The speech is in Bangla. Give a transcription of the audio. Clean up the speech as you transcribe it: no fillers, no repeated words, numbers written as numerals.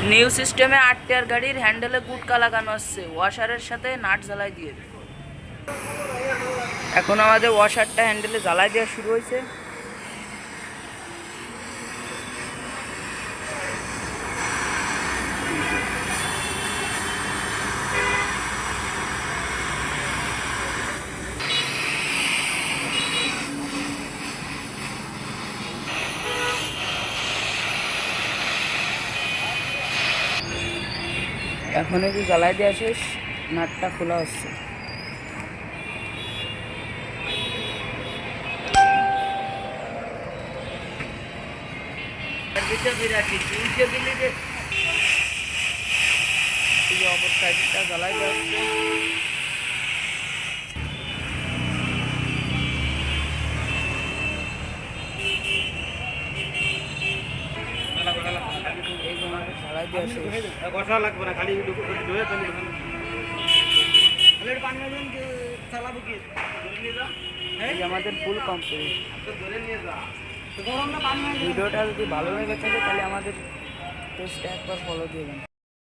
নিউ সিস্টেমে 8 টায়ার গাড়ির হ্যান্ডেলে গুটকা লাগানো আছে, ওয়াশারের সাথে নাট জ্বালাই দিয়ে। এখন আমাদের ওয়াশারটা হ্যান্ডেলে জ্বালাই দেওয়া শুরু হয়েছে। এখন এই যে জ্বালাই দেওয়া শেষ, নাটটা খোলা হচ্ছে। অপর সাইডটা জ্বালাই দেওয়া হচ্ছে। আমাদের ফুল কমপ্লিট। ভিডিওটা যদি ভালো লেগে থাকে তাহলে আমাদের পেজটা একবার ফলো দিয়ে দেন।